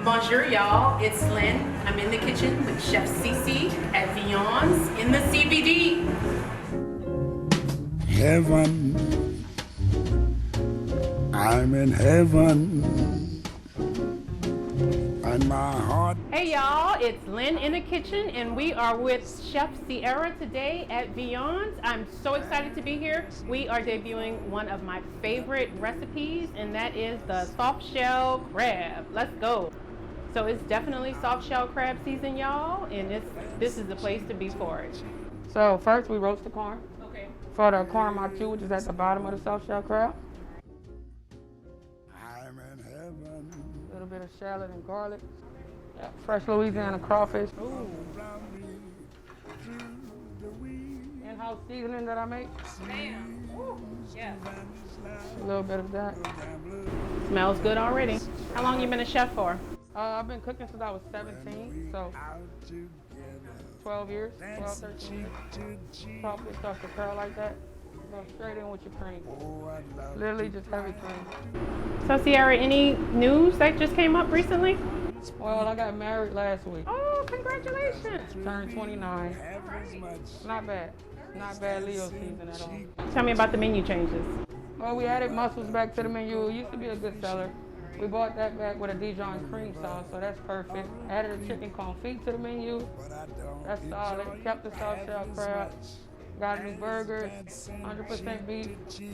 Bonjour, y'all. It's Lynn. I'm in the kitchen with Chef Cece at Vion's in the CBD. Heaven, I'm in heaven, and my heart. Hey, y'all. It's Lynn in the kitchen, and we are with Chef Sierra today at Vion's. I'm so excited to be here. We are debuting one of my favorite recipes, and that is the soft shell crab. Let's go. So it's definitely soft shell crab season, y'all, and this is the place to be for it. So first we roast the corn Okay. for the corn machu, which is at the bottom of the soft shell crab. I'm in heaven. A little bit of shallot and garlic. Yeah, fresh Louisiana crawfish. Ooh. In-house seasoning that I make. Bam. Ooh. Yeah. A little bit of that. Smells good already. How long you been a chef for? I've been cooking since I was 17, so 12 years, 12, 13 years. Crawfish stuff to curl like that. Go straight in with your cream. Literally just heavy cream. So Sierra, any news that just came up recently? Well, I got married last week. Oh, congratulations. Turned 29. Not bad. Not bad Leo season at all. Tell me about the menu changes. Well, we added mussels back to the menu. It used to be a good seller. We bought that back with a Dijon cream sauce, so that's perfect. Added a chicken confit to the menu. That's solid. Kept the soft shell crab. Got a new burger, 100% beef.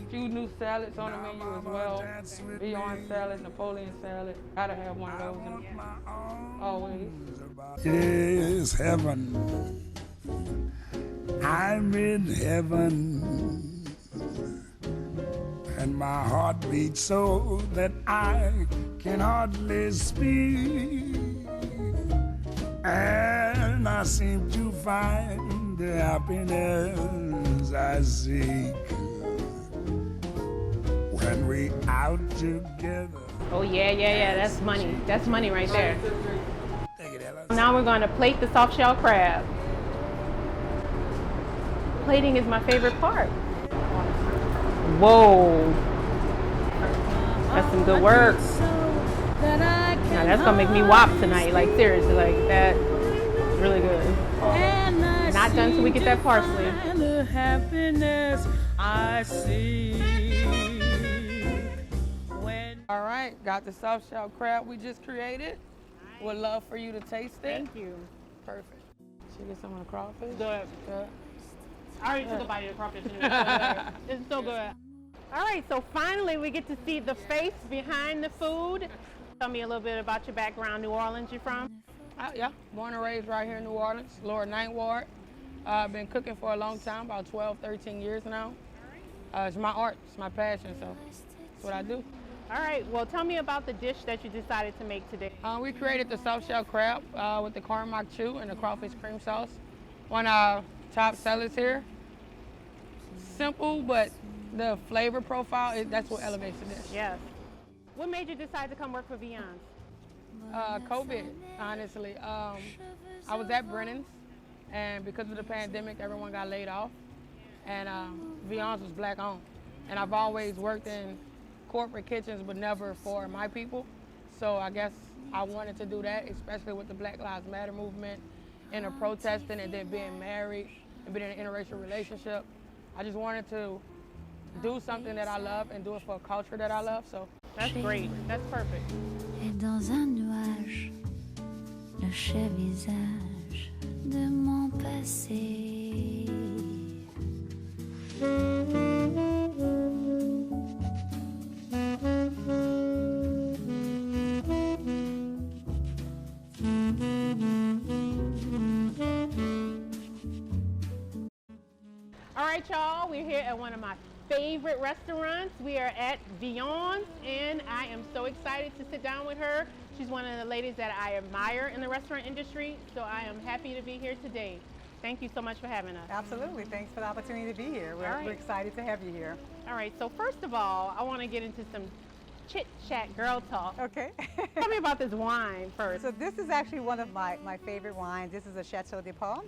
Few new salads on the menu as well. Beyond salad, Napoleon salad. Gotta have one of those in always. Is heaven. I'm in heaven. And my heart beats so that I can hardly speak. And I seem to find the happiness I seek when we out together. Oh yeah. That's money. That's money right there. Take it, Ella. Now we're going to plate the soft shell crab. Plating is my favorite part. Whoa. That's some good work. Now that's gonna make me wop tonight. Like seriously, like that's really good. Not done till we get that parsley. The happiness I see. All right, got the soft shell crab we just created. Would love for you to taste it. Thank you. Perfect. Should we get some of the crawfish? Good. Good. I already took a bite of the crawfish. It's so good. All right, so finally we get to see the face behind the food. Tell me a little bit about your background. New Orleans, you from? Yeah, born and raised right here in New Orleans, Lower Ninth Ward. I've been cooking for a long time, about 12, 13 years now. It's my art, it's my passion, so that's what I do. All right, well tell me about the dish that you decided to make today. We created the soft shell crab with the corn machu and the crawfish cream sauce. One of our top sellers here. Simple, but the flavor profile, that's what elevates the dish. Yes. What made you decide to come work for Vion's? COVID, honestly. I was at Brennan's, and because of the pandemic, everyone got laid off, and Vion's was black owned. And I've always worked in corporate kitchens, but never for my people. So I guess I wanted to do that, especially with the Black Lives Matter movement and the protesting and then being married and being in an interracial relationship. I just wanted to do something that I love and do it for a culture that I love. So that's great. That's perfect. Et dans un nuage, le chais visage de mon passé. All right, y'all, we're here at one of my favorite restaurants. We are at Vion's, and I am so excited to sit down with her. She's one of the ladies that I admire in the restaurant industry, so I am happy to be here today. Thank you so much for having us. Absolutely. Thanks for the opportunity to be here. We're excited to have you here. All right, so first of all, I want to get into some chit-chat girl talk. Okay. Tell me about this wine first. So this is actually one of my favorite wines. This is a Chateau de Paul.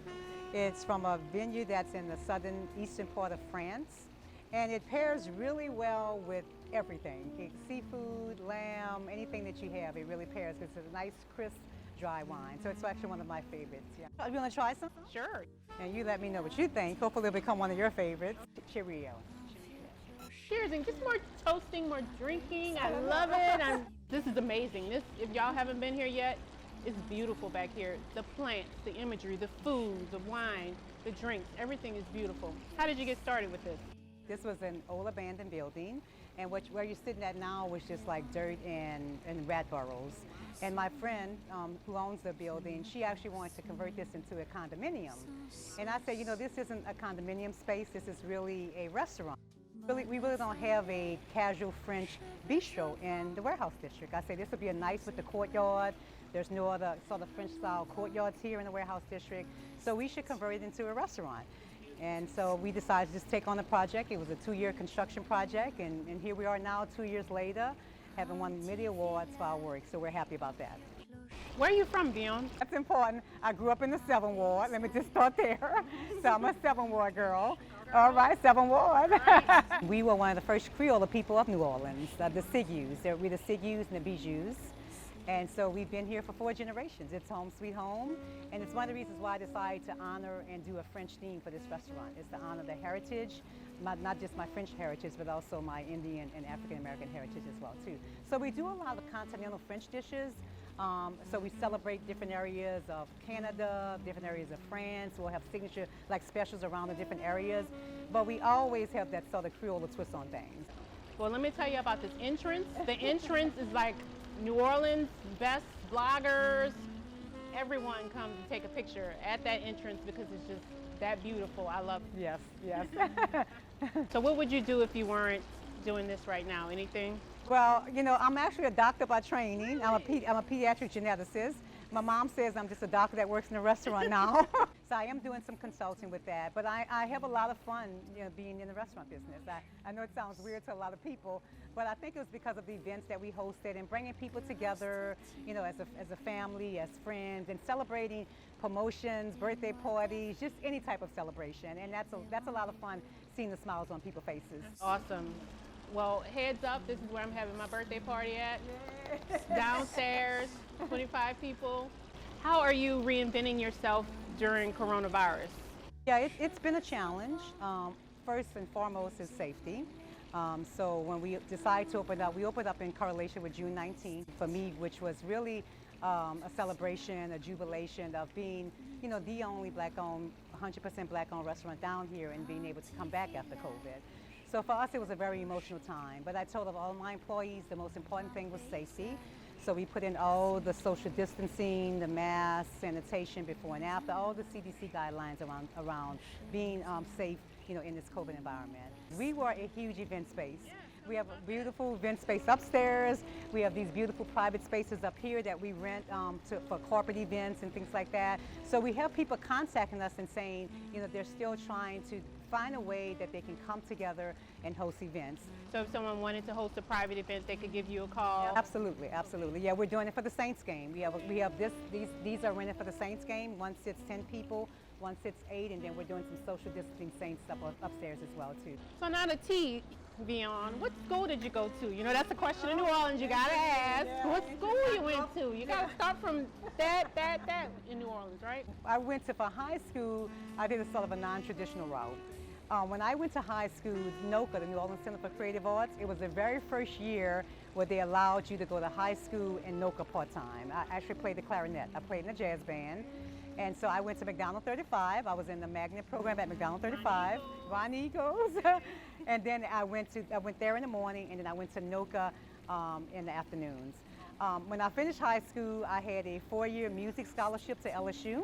It's from a vineyard that's in the southern eastern part of France. And it pairs really well with everything. Seafood, lamb, anything that you have, it really pairs. It's a nice, crisp, dry wine. So it's actually one of my favorites. Yeah. You want to try some? Sure. And you let me know what you think. Hopefully it'll become one of your favorites. Cheerio. Cheers, and just more toasting, more drinking. I love it. This is amazing. This, if y'all haven't been here yet, it's beautiful back here. The plants, the imagery, the food, the wine, the drinks, everything is beautiful. How did you get started with this? This was an old abandoned building, and where you're sitting at now was just like dirt and rat burrows. And my friend who owns the building, she actually wanted to convert this into a condominium. And I said, you know, this isn't a condominium space, this is really a restaurant. We really don't have a casual French bistro in the warehouse district. I said this would be a nice with the courtyard. There's no other sort of French style courtyards here in the warehouse district. So we should convert it into a restaurant. And so we decided to just take on the project. It was a 2-year construction project, and here we are now 2 years later, having won many awards for our work. So we're happy about that. Where are you from, Vion? That's important. I grew up in the 7th Ward. Let me just start there. So I'm a 7th Ward girl. All right, 7th Ward. We were one of the first Creole people of New Orleans, the Sigues. We're the Sigues and the Bijous. And so we've been here for 4 generations. It's home sweet home. And it's one of the reasons why I decided to honor and do a French theme for this restaurant. It's to honor the heritage, not just my French heritage, but also my Indian and African American heritage as well too. So we do a lot of continental French dishes. So we celebrate different areas of Canada, different areas of France. We'll have signature like specials around the different areas, but we always have that sort of Creole twist on things. Well, let me tell you about this entrance. The entrance is like New Orleans' best bloggers. Everyone comes to take a picture at that entrance because it's just that beautiful. I love it. Yes, yes. So what would you do if you weren't doing this right now? Anything? Well, you know, I'm actually a doctor by training. I'm a pediatric geneticist. My mom says I'm just a doctor that works in a restaurant now. So I am doing some consulting with that. But I have a lot of fun, you know, being in the restaurant business. I know it sounds weird to a lot of people, but I think it was because of the events that we hosted and bringing people together, you know, as a family, as friends, and celebrating promotions, birthday parties, just any type of celebration. And that's a lot of fun, seeing the smiles on people's faces. Awesome. Well, heads up, this is where I'm having my birthday party at. Downstairs, 25 people. How are you reinventing yourself during coronavirus? Yeah, it's been a challenge. First and foremost is safety. So when we decided to open up, we opened up in correlation with June 19th for me, which was really a celebration, a jubilation of being, you know, the only Black-owned, 100% Black-owned restaurant down here and being able to come back after COVID. So for us, it was a very emotional time. But I told all my employees the most important thing was safety. So we put in all the social distancing, the masks, sanitation before and after, all the CDC guidelines around being safe, you know, in this COVID environment. We were a huge event space. We have a beautiful event space upstairs. We have these beautiful private spaces up here that we rent for corporate events and things like that. So we have people contacting us and saying, you know, they're still trying to find a way that they can come together and host events. So if someone wanted to host a private event, they could give you a call? Absolutely, absolutely. Yeah, we're doing it for the Saints game. We have these are rented for the Saints game. One sits 10 people, one sits 8, and then we're doing some social distancing Saints stuff upstairs as well too. So now the T, Vion, what school did you go to? You know, that's a question in New Orleans you gotta ask. What school you went to? You gotta start from that in New Orleans, right? I went to, for high school, I did a sort of a non-traditional route. When I went to high school, NOCA, the New Orleans Center for Creative Arts, it was the very first year where they allowed you to go to high school and NOCA part-time. I actually played the clarinet. I played in a jazz band. And so I went to McDonald 35. I was in the magnet program at McDonald 35. Ron Eagles. And then I went there in the morning, and then I went to NOCA in the afternoons. When I finished high school, I had a 4-year music scholarship to LSU.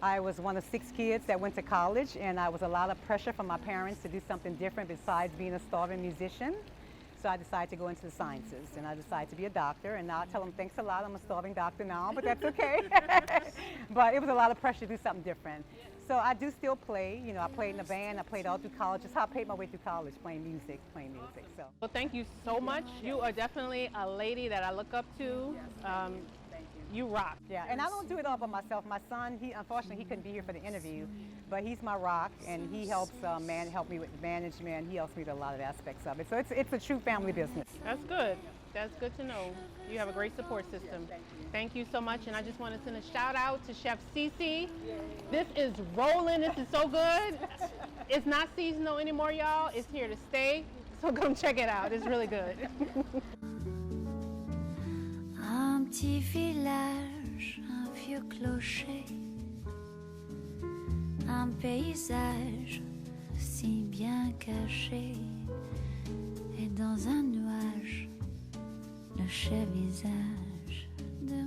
I was one of 6 kids that went to college, and I was a lot of pressure from my parents to do something different besides being a starving musician. So I decided to go into the sciences, and I decided to be a doctor. And now I tell them, thanks a lot, I'm a starving doctor now, but that's okay. But it was a lot of pressure to do something different. So I do still play. You know, I played in a band, I played all through college. That's how I paid my way through college, playing music. So. Well, thank you so much. You are definitely a lady that I look up to. you rock. Yeah, and I don't do it all by myself. My son, unfortunately he couldn't be here for the interview, but he's my rock, and he helps help me with management. He helps me with a lot of aspects of it. So it's a true family business. That's good. That's good to know. You have a great support system. Thank you so much, and I just want to send a shout out to Chef Cece. This is rolling. This is so good. It's not seasonal anymore, y'all. It's here to stay. So come check it out. It's really good. Un petit village, un vieux clocher, un paysage si bien caché, et dans un nuage, le chais visage de